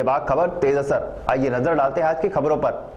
बेबाक खबर तेज असर। आइए नजर डालते हैं आज की खबरों पर।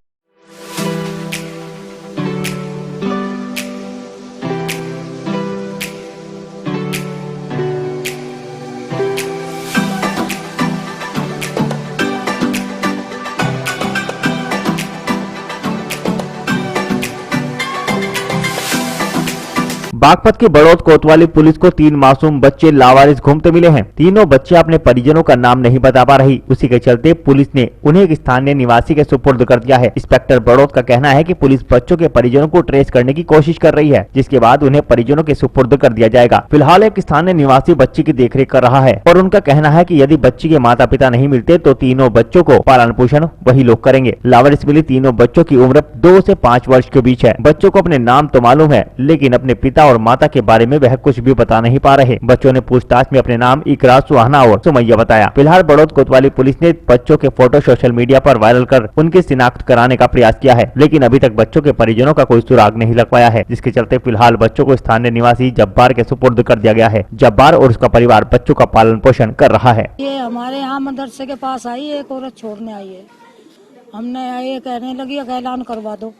बागपत की बड़ौद कोतवाली पुलिस को 3 मासूम बच्चे लावारिस घूमते मिले हैं। तीनों बच्चे अपने परिजनों का नाम नहीं बता पा रही। उसी के चलते पुलिस ने उन्हें एक स्थानीय निवासी के सुपुर्द कर दिया है। इंस्पेक्टर बड़ौद का कहना है कि पुलिस बच्चों के परिजनों को ट्रेस करने की कोशिश कर रही है, जिसके बाद उन्हें परिजनों के सुपुर्द कर दिया जाएगा। फिलहाल एक स्थानीय निवासी बच्ची की देखरेख कर रहा है और उनका कहना है कि यदि बच्ची के माता पिता नहीं मिलते तो तीनों बच्चों को पालन पोषण वही लोग करेंगे। लावारिस मिली तीनों बच्चों की उम्र 2 से 5 वर्ष के बीच है। बच्चों को अपने नाम तो मालूम है, लेकिन अपने पिता और माता के बारे में वह कुछ भी बता नहीं पा रहे। बच्चों ने पूछताछ में अपने नाम इकरा, सुहाना और सुमैया बताया। फिलहाल बड़ौद कोतवाली पुलिस ने बच्चों के फोटो सोशल मीडिया पर वायरल कर उनकी शिनाख्त कराने का प्रयास किया है, लेकिन अभी तक बच्चों के परिजनों का कोई सुराग नहीं लग पाया है, जिसके चलते फिलहाल बच्चों को स्थानीय निवासी जब्बार के सुपुर्द कर दिया गया है। जब्बार और उसका परिवार बच्चों का पालन पोषण कर रहा है। ये हमारे यहाँ मदरसे के पास आई है, एक औरत छोड़ने आई है। हमने ये कहने लगी है ऐलान करवा दो।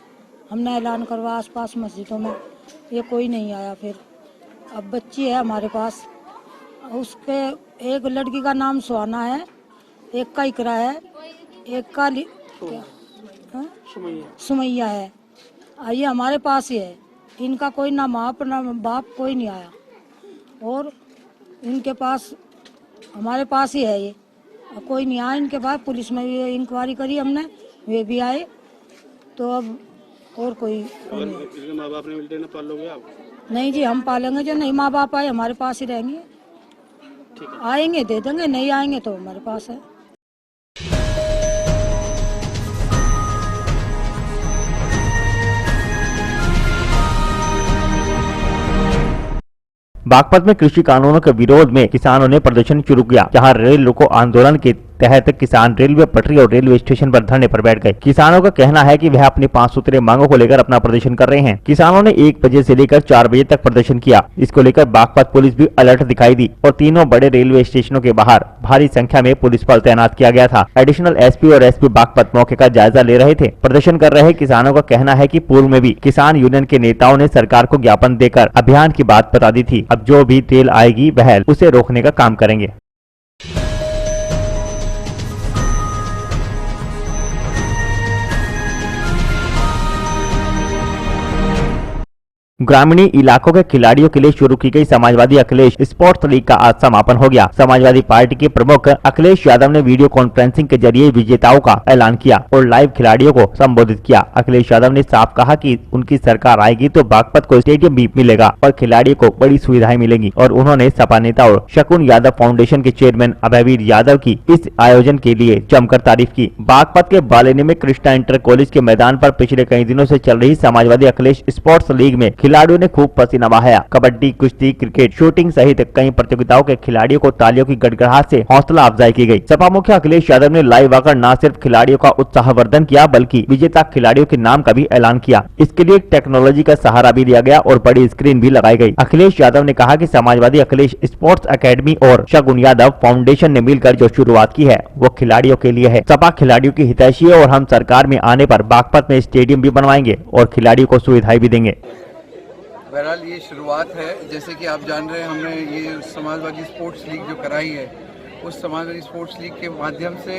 हमने ऐलान करवा आसपास मस्जिदों में, ये कोई नहीं आया। फिर अब बच्ची है हमारे पास, उसके एक लड़की का नाम सुहाना है, एक का इकरा है, एक का सुमैया है। ये हमारे पास ही है। इनका कोई ना माँ ना बाप कोई नहीं आया और इनके पास हमारे पास ही है। ये कोई नहीं आया इनके पास। पुलिस में भी इंक्वायरी करी हमने, वे भी आए, तो अब और कोई नहीं। माँ बाप ने मिलते ना पाल लोगे आप? नहीं जी, हम पालेंगे। जो नहीं माँ बाप आए हमारे पास ही रहेंगे। आएंगे दे देंगे, नहीं आएंगे तो हमारे पास है। बागपत में कृषि कानूनों के विरोध में किसानों ने प्रदर्शन शुरू किया, जहां रेल रोको आंदोलन के तहत किसान रेलवे पटरी और रेलवे स्टेशन पर धरने पर बैठ गए। किसानों का कहना है कि वह अपनी 5 सूत्रीय मांगों को लेकर अपना प्रदर्शन कर रहे हैं। किसानों ने 1 बजे से लेकर 4 बजे तक प्रदर्शन किया। इसको लेकर बागपत पुलिस भी अलर्ट दिखाई दी और तीनों बड़े रेलवे स्टेशनों के बाहर भारी संख्या में पुलिस बल तैनात किया गया था। एडिशनल एसपी और एसपी बागपत मौके का जायजा ले रहे थे। प्रदर्शन कर रहे किसानों का कहना है कि पूर्व में भी किसान यूनियन के नेताओं ने सरकार को ज्ञापन देकर अभियान की बात बता दी थी। अब जो भी रेल आएगी वह उसे रोकने का काम करेंगे। ग्रामीण इलाकों के खिलाड़ियों के लिए शुरू की गई समाजवादी अखिलेश स्पोर्ट्स लीग का आज समापन हो गया। समाजवादी पार्टी के प्रमुख अखिलेश यादव ने वीडियो कॉन्फ्रेंसिंग के जरिए विजेताओं का ऐलान किया और लाइव खिलाड़ियों को संबोधित किया। अखिलेश यादव ने साफ कहा कि उनकी सरकार आएगी तो बागपत को स्टेडियम भी मिलेगा और खिलाड़ियों को बड़ी सुविधाएं मिलेंगी। और उन्होंने सपा नेता और शकुन यादव फाउंडेशन के चेयरमैन अभयवीर यादव की इस आयोजन के लिए जमकर तारीफ की। बागपत के बालेनी में कृष्णा इंटर कॉलेज के मैदान पर पिछले कई दिनों से चल रही समाजवादी अखिलेश स्पोर्ट्स लीग में खिलाड़ियों ने खूब पसीना बहाया। कबड्डी, कुश्ती, क्रिकेट, शूटिंग सहित कई प्रतियोगिताओं के खिलाड़ियों को तालियों की गड़गड़ाहट से हौसला अफजाई की गई। सपा मुखिया अखिलेश यादव ने लाइव आकर न सिर्फ खिलाड़ियों का उत्साहवर्धन किया बल्कि विजेता खिलाड़ियों के नाम का भी ऐलान किया। इसके लिए टेक्नोलॉजी का सहारा भी लिया गया और बड़ी स्क्रीन भी लगाई गई। अखिलेश यादव ने कहा कि समाजवादी अखिलेश स्पोर्ट्स अकेडमी और शकुन यादव फाउंडेशन ने मिलकर जो शुरुआत की है वो खिलाड़ियों के लिए है। सपा खिलाड़ियों की हितैषी है और हम सरकार में आने पर बागपत में स्टेडियम भी बनवाएंगे और खिलाड़ियों को सुविधाएं भी देंगे। बहरहाल ये शुरुआत है। जैसे कि आप जान रहे हैं, हमने ये समाजवादी स्पोर्ट्स लीग जो कराई है, उस समाजवादी स्पोर्ट्स लीग के माध्यम से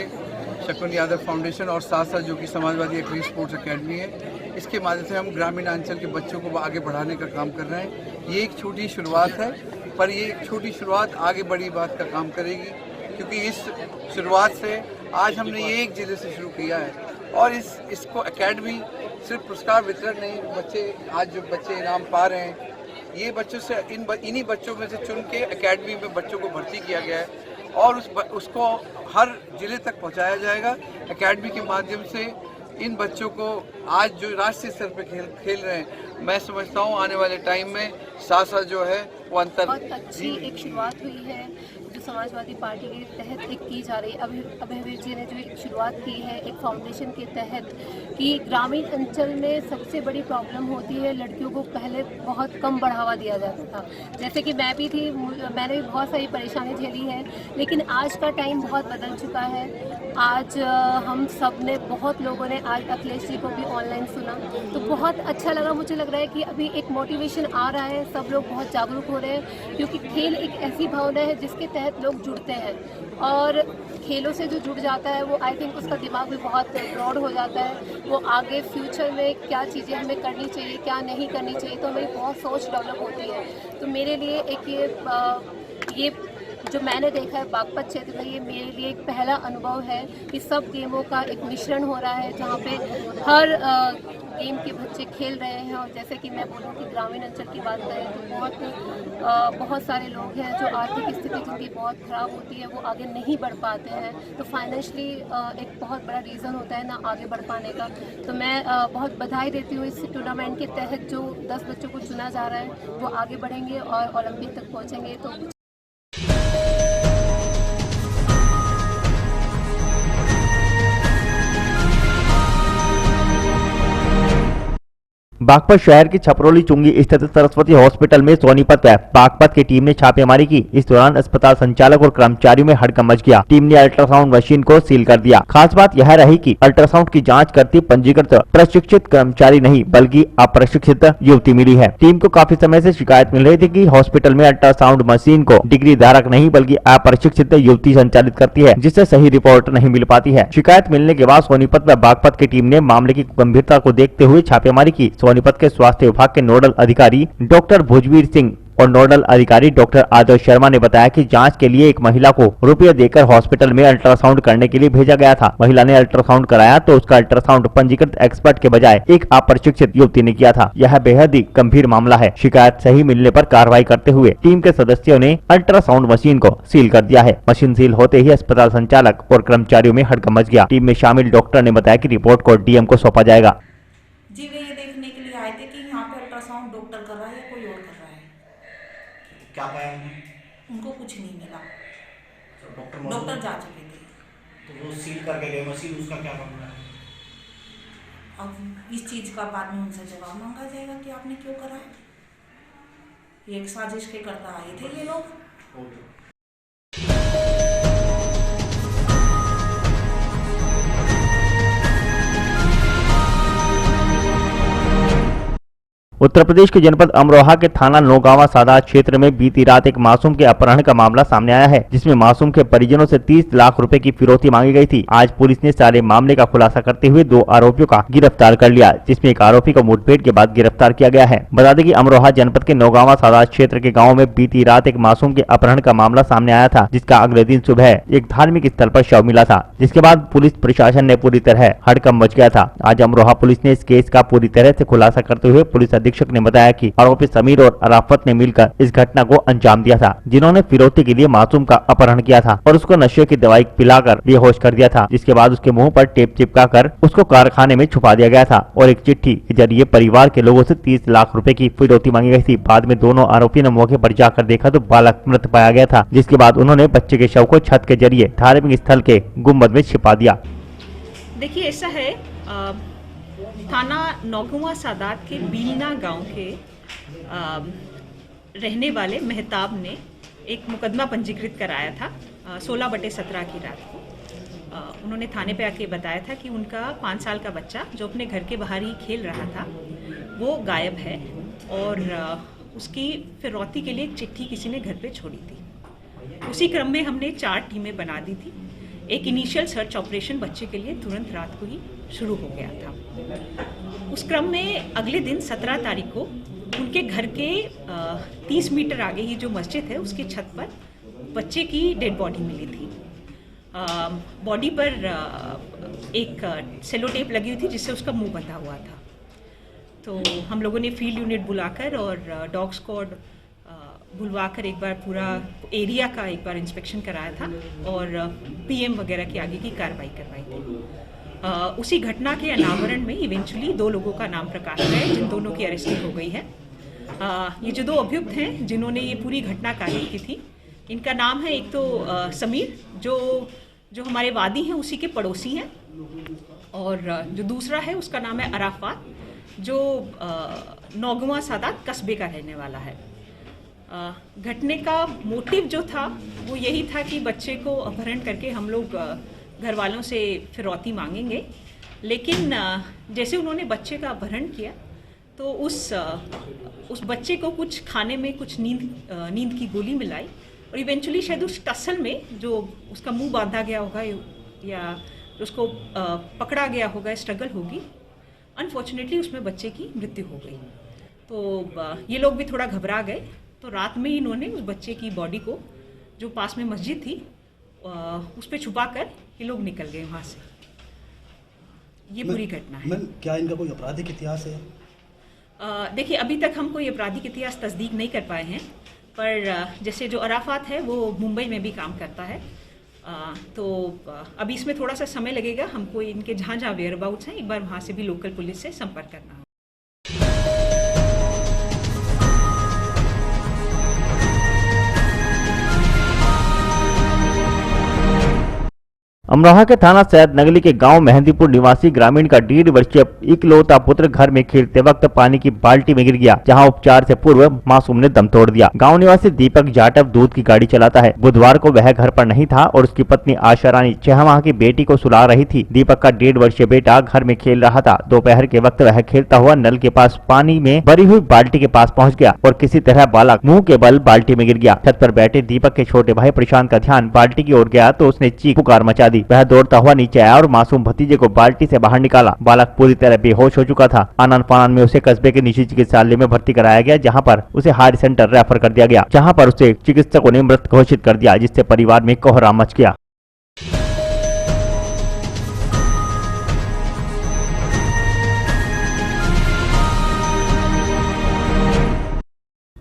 शकुन यादव फाउंडेशन और साथ साथ जो कि समाजवादी अखिलेश स्पोर्ट्स अकेडमी है, इसके माध्यम से हम ग्रामीण अंचल के बच्चों को आगे बढ़ाने का काम कर रहे हैं। ये एक छोटी शुरुआत है, पर ये एक छोटी शुरुआत आगे बड़ी बात का काम करेगी, क्योंकि इस शुरुआत से आज हमने ये एक जिले से शुरू किया है और इसको अकेडमी सिर्फ पुरस्कार वितरण नहीं, बच्चे आज जो बच्चे इनाम पा रहे हैं, ये बच्चों से इन्हीं बच्चों में से चुन के अकेडमी में बच्चों को भर्ती किया गया है और उसको हर जिले तक पहुंचाया जाएगा। अकेडमी के माध्यम से इन बच्चों को आज जो राष्ट्रीय स्तर पे खेल रहे हैं, मैं समझता हूँ आने वाले टाइम में साथ साथ जो है वो अंतर बहुत अच्छी एक शुरुआत हुई है। जो समाजवादी पार्टी के तहत एक की जा रही है, अभयवीर जी ने जो एक शुरुआत की है एक फाउंडेशन के तहत कि ग्रामीण अंचल में सबसे बड़ी प्रॉब्लम होती है, लड़कियों को पहले बहुत कम बढ़ावा दिया जाता था। जैसे कि मैं भी थी, मैंने भी बहुत सारी परेशानी झेली है, लेकिन आज का टाइम बहुत बदल चुका है। आज हम सब ने, बहुत लोगों ने आज अखिलेश जी को भी ऑनलाइन सुना, तो बहुत अच्छा लगा। मुझे लग रहा है कि अभी एक मोटिवेशन आ रहा है, सब लोग बहुत जागरूक हो रहे हैं, क्योंकि खेल एक ऐसी भावना है जिसके तहत लोग जुड़ते हैं, और खेलों से जो जुड़ जाता है वो आई थिंक उसका दिमाग भी बहुत ब्रॉड हो जाता है। वो आगे फ्यूचर में क्या चीज़ें हमें करनी चाहिए, क्या नहीं करनी चाहिए, तो हमें बहुत सोच डेवलप होती है। तो मेरे लिए एक ये जो मैंने देखा है बागपत क्षेत्र में, ये मेरे लिए एक पहला अनुभव है कि सब गेमों का एक मिश्रण हो रहा है, जहाँ पे हर गेम के बच्चे खेल रहे हैं। और जैसे कि मैं बोलूँ कि ग्रामीण अंचल की बात करें तो बहुत सारे लोग हैं जो आर्थिक स्थिति जिनकी बहुत ख़राब होती है, वो आगे नहीं बढ़ पाते हैं। तो फाइनेंशली एक बहुत बड़ा रीज़न होता है ना आगे बढ़ पाने का। तो मैं बहुत बधाई देती हूँ इस टूर्नामेंट के तहत जो 10 बच्चों को चुना जा रहा है, वो आगे बढ़ेंगे और ओलंपिक तक पहुँचेंगे। तो बागपत शहर की छपरोली चुंगी स्थित सरस्वती हॉस्पिटल में सोनीपत बागपत की टीम ने छापेमारी की। इस दौरान अस्पताल संचालक और कर्मचारियों में हड़कंप मच गया। टीम ने अल्ट्रासाउंड मशीन को सील कर दिया। खास बात यह रही कि अल्ट्रासाउंड की जांच करती पंजीकृत प्रशिक्षित कर्मचारी नहीं बल्कि अप्रशिक्षित युवती मिली है। टीम को काफी समय से शिकायत मिल रही थी कि हॉस्पिटल में अल्ट्रासाउंड मशीन को डिग्री धारक नहीं बल्कि अप्रशिक्षित युवती संचालित करती है, जिससे सही रिपोर्ट नहीं मिल पाती है। शिकायत मिलने के बाद सोनीपत व बागपत की टीम ने मामले की गंभीरता को देखते हुए छापेमारी की। सोनीपत के स्वास्थ्य विभाग के नोडल अधिकारी डॉक्टर भुजवीर सिंह और नोडल अधिकारी डॉक्टर आदर्श शर्मा ने बताया कि जांच के लिए एक महिला को रुपये देकर हॉस्पिटल में अल्ट्रासाउंड करने के लिए भेजा गया था। महिला ने अल्ट्रासाउंड कराया तो उसका अल्ट्रासाउंड पंजीकृत एक्सपर्ट के बजाय एक अप्रशिक्षित युवती ने किया था। यह बेहद ही गंभीर मामला है। शिकायत सही मिलने पर कार्रवाई करते हुए टीम के सदस्यों ने अल्ट्रासाउंड मशीन को सील कर दिया है। मशीन सील होते ही अस्पताल संचालक और कर्मचारियों में हड़कंप मच गया। टीम में शामिल डॉक्टर ने बताया कि रिपोर्ट को डीएम को सौंपा जाएगा। जी वे ये देखने के लिए आए थे कि यहाँ पे अल्ट्रासाउंड डॉक्टर कर रहा है या कोई और कर रहा है। क्या पाया उनको कुछ नहीं मिला। डॉक्टर जा चुके थे। तो वो सील करके गए मशीन, उसका क्या मामला है? अब इस चीज़ का बाद में उनसे जवाब मांगा जाएगा कि आपने क्यों करा है। ये एक साजिश के करता आए थे ये लोग। उत्तर प्रदेश के जनपद अमरोहा के थाना नौगांवा सादात क्षेत्र में बीती रात एक मासूम के अपहरण का मामला सामने आया है, जिसमें मासूम के परिजनों से 30 लाख रुपए की फिरौती मांगी गई थी। आज पुलिस ने सारे मामले का खुलासा करते हुए 2 आरोपियों का गिरफ्तार कर लिया, जिसमें एक आरोपी को मुठभेड़ के बाद गिरफ्तार किया गया है। बता दें कि अमरोहा जनपद के नौगांवा सादात क्षेत्र के गाँव में बीती रात एक मासूम के अपहरण का मामला सामने आया था, जिसका अगले दिन सुबह एक धार्मिक स्थल पर शव मिला था, जिसके बाद पुलिस प्रशासन ने पूरी तरह हड़कंप मच गया था। आज अमरोहा पुलिस ने इस केस का पूरी तरह से खुलासा करते हुए पुलिस अधीक्षक ने बताया कि आरोपी समीर और अराफत ने मिलकर इस घटना को अंजाम दिया था, जिन्होंने फिरौती के लिए मासूम का अपहरण किया था और उसको नशे की दवाई पिलाकर बेहोश कर दिया था, जिसके बाद उसके मुंह पर टेप चिपकाकर उसको कारखाने में छुपा दिया गया था और एक चिट्ठी के जरिए परिवार के लोगों से 30 लाख रुपए की फिरौती मांगी गई थी। बाद में दोनों आरोपियों ने मौके पर जाकर देखा तो बालक मृत पाया गया था, जिसके बाद उन्होंने बच्चे के शव को छत के जरिए धार्मिक स्थल के गुम्बद में छिपा दिया। देखिए ऐसा है, थाना नौगांवा सादात के बीना गांव के रहने वाले मेहताब ने एक मुकदमा पंजीकृत कराया था 16/17 की रात को। उन्होंने थाने पे आके बताया था कि उनका 5 साल का बच्चा जो अपने घर के बाहर ही खेल रहा था वो गायब है और उसकी फिरौती के लिए एक चिट्ठी किसी ने घर पे छोड़ी थी। उसी क्रम में हमने 4 टीमें बना दी थी। एक इनिशियल सर्च ऑपरेशन बच्चे के लिए तुरंत रात को ही शुरू हो गया था। उस क्रम में अगले दिन 17 तारीख को उनके घर के 30 मीटर आगे ही जो मस्जिद है उसकी छत पर बच्चे की डेड बॉडी मिली थी। बॉडी पर एक सेलो टेप लगी हुई थी जिससे उसका मुंह बंधा हुआ था। तो हम लोगों ने फील्ड यूनिट बुलाकर और डॉग स्क्वाड बुलवाकर एक बार पूरा एरिया का एक बार इंस्पेक्शन कराया था और पीएम वगैरह की आगे की कार्रवाई करवाई थी। उसी घटना के अनावरण में इवेंचुअली 2 लोगों का नाम प्रकाश है, जिन दोनों की अरेस्टिंग हो गई है। ये जो 2 अभियुक्त हैं जिन्होंने ये पूरी घटना कारित की थी, इनका नाम है एक तो समीर, जो हमारे वादी हैं उसी के पड़ोसी हैं, और जो दूसरा है उसका नाम है अराफात, जो नौगवा सादात कस्बे का रहने वाला है। घटने का मोटिव जो था वो यही था कि बच्चे को अपहरण करके हम लोग घर वालों से फिरौती मांगेंगे, लेकिन जैसे उन्होंने बच्चे का अपहरण किया तो उस बच्चे को कुछ खाने में कुछ नींद की गोली मिलाई, और इवेंचुअली शायद उस टसल में जो उसका मुंह बांधा गया होगा या उसको पकड़ा गया होगा, स्ट्रगल होगी, अनफॉर्चुनेटली उसमें बच्चे की मृत्यु हो गई। तो ये लोग भी थोड़ा घबरा गए, तो रात में ही इन्होंने उस बच्चे की बॉडी को जो पास में मस्जिद थी उस पर छुपा कर ये लोग निकल गए वहाँ से। ये पूरी घटना है। मैम, क्या इनका कोई आपराधिक इतिहास है? देखिए, अभी तक हम कोई आपराधिक इतिहास तस्दीक नहीं कर पाए हैं, पर जैसे जो अराफात है वो मुंबई में भी काम करता है, तो अभी इसमें थोड़ा सा समय लगेगा। हमको इनके जहाँ जहाँ वेयर अबाउट्स हैं एक बार वहाँ से भी लोकल पुलिस से संपर्क करना होगा। अमरोहा के थाना सैयद नगली के गांव मेहंदीपुर निवासी ग्रामीण का 1.5 वर्षीय इकलौता पुत्र घर में खेलते वक्त पानी की बाल्टी में गिर गया, जहां उपचार से पूर्व मासूम ने दम तोड़ दिया। गांव निवासी दीपक जाटव दूध की गाड़ी चलाता है। बुधवार को वह घर पर नहीं था और उसकी पत्नी आशा रानी 6 माह की बेटी को सुला रही थी। दीपक का 1.5 वर्षीय बेटा घर में खेल रहा था। दोपहर के वक्त वह खेलता हुआ नल के पास पानी में भरी हुई बाल्टी के पास पहुँच गया और किसी तरह बालक मुँह के बल बाल्टी में गिर गया। छत पर बैठे दीपक के छोटे भाई प्रशांत का ध्यान बाल्टी की ओर गया तो उसने चीख पुकार मचा दी। वह दौड़ता हुआ नीचे आया और मासूम भतीजे को बाल्टी से बाहर निकाला। बालक पूरी तरह बेहोश हो चुका था। आनन फानन में उसे कस्बे के निजी चिकित्सालय में भर्ती कराया गया, जहां पर उसे हार्ट सेंटर रेफर कर दिया गया, जहां पर उसे चिकित्सकों ने मृत घोषित कर दिया, जिससे परिवार में कोहराम मच गया।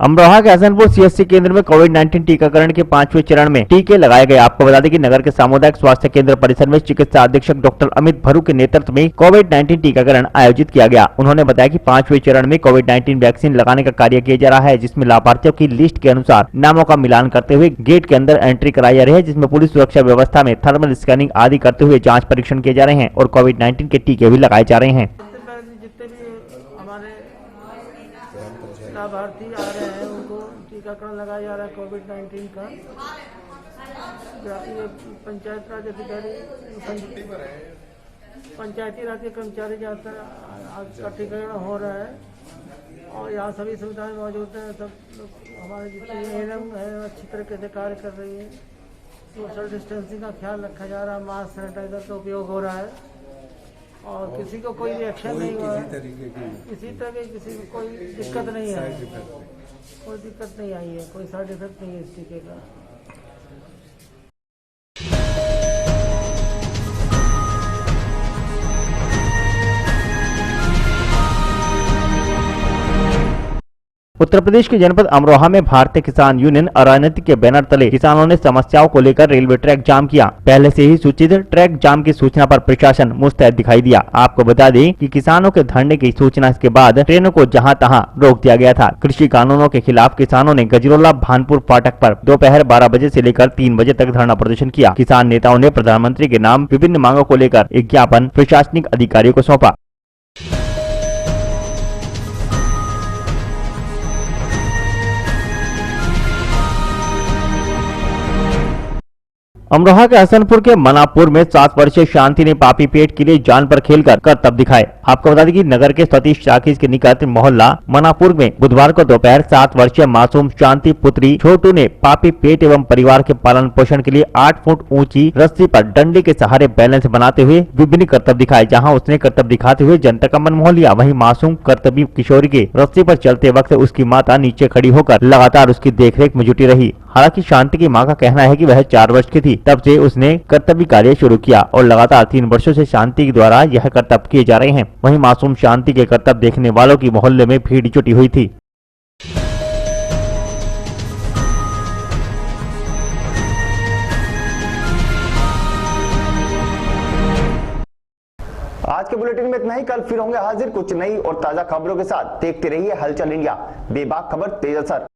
अमरोहा के हसनपुर सीएससी केंद्र में कोविड-19 टीकाकरण के 5वें चरण में टीके लगाए गए। आपको बता दें कि नगर के सामुदायिक स्वास्थ्य केंद्र परिसर में चिकित्सा अधीक्षक डॉक्टर अमित भरू के नेतृत्व में कोविड-19 टीकाकरण आयोजित किया गया। उन्होंने बताया कि 5वें चरण में कोविड-19 वैक्सीन लगाने का कार्य किया जा रहा है, जिसमें लाभार्थियों की लिस्ट के अनुसार नामों का मिलान करते हुए गेट के अंदर एंट्री कराई जा रही है, जिसमें पुलिस सुरक्षा व्यवस्था में थर्मल स्कैनिंग आदि करते हुए जाँच परीक्षण किए जा रहे हैं और कोविड-19 के टीके भी लगाए जा रहे हैं। जितने भी हमारे लाभार्थी आ रहे हैं उनको टीकाकरण लगाया जा रहा है कोविड-19 का। ये पंचायत राज अधिकारी, पंचायती राज के कर्मचारी ज़्यादातर आज का टीकाकरण हो रहा है और यहाँ सभी सुविधाएं मौजूद हैं। सब हमारे जितने एएनएम है अच्छी तरीके से कार्य कर रही है। सोशल डिस्टेंसिंग का ख्याल रखा जा रहा है, मास्क सैनिटाइजर का उपयोग हो रहा है और किसी को कोई रिएक्शन नहीं हुआ है, किसी तरह की किसी को कोई दिक्कत नहीं है, कोई दिक्कत नहीं आई है, कोई साइड इफेक्ट नहीं है इस टीके का। उत्तर प्रदेश के जनपद अमरोहा में भारतीय किसान यूनियन अराजनीति के बैनर तले किसानों ने समस्याओं को लेकर रेलवे ट्रैक जाम किया। पहले से ही सूचित ट्रैक जाम की सूचना पर प्रशासन मुस्तैद दिखाई दिया। आपको बता दें कि किसानों के धरने की सूचना के बाद ट्रेनों को जहां तहां रोक दिया गया था। कृषि कानूनों के खिलाफ किसानों ने गजरोला भानपुर फाटक पर दोपहर 12 बजे से लेकर 3 बजे तक धरना प्रदर्शन किया। किसान नेताओं ने प्रधानमंत्री के नाम विभिन्न मांगों को लेकर एक ज्ञापन प्रशासनिक अधिकारियों को सौंपा। अमरोहा के हसनपुर के मनापुर में 7 वर्षीय शांति ने पापी पेट के लिए जान पर खेलकर करतब दिखाए। आपको बता दें कि नगर के सतीश टाकीज के निकट मोहल्ला मनापुर में बुधवार को दोपहर 7 वर्षीय मासूम शांति पुत्री छोटू ने पापी पेट एवं परिवार के पालन पोषण के लिए 8 फुट ऊंची रस्सी पर डंडे के सहारे बैलेंस बनाते हुए विभिन्न करतब दिखाए। जहाँ उसने करतब दिखाते हुए जनता का मन मोह लिया, वहीं मासूम करतबी किशोरी के रस्सी पर चलते वक्त उसकी माता नीचे खड़ी होकर लगातार उसकी देखरेख में जुटी रही। हालांकि शांति की मां का कहना है कि वह 4 वर्ष की थी तब से उसने कर्तव्य कार्य शुरू किया और लगातार 3 वर्षों से शांति के द्वारा यह कर्तव्य किए जा रहे हैं। वहीं मासूम शांति के कर्तव्य देखने वालों की मोहल्ले में भीड़ जुटी हुई थी। आज के बुलेटिन में इतना ही। कल फिर होंगे हाजिर कुछ नई और ताजा खबरों के साथ। देखते रहिए हलचल इंडिया, बेबाक खबर तेज असर।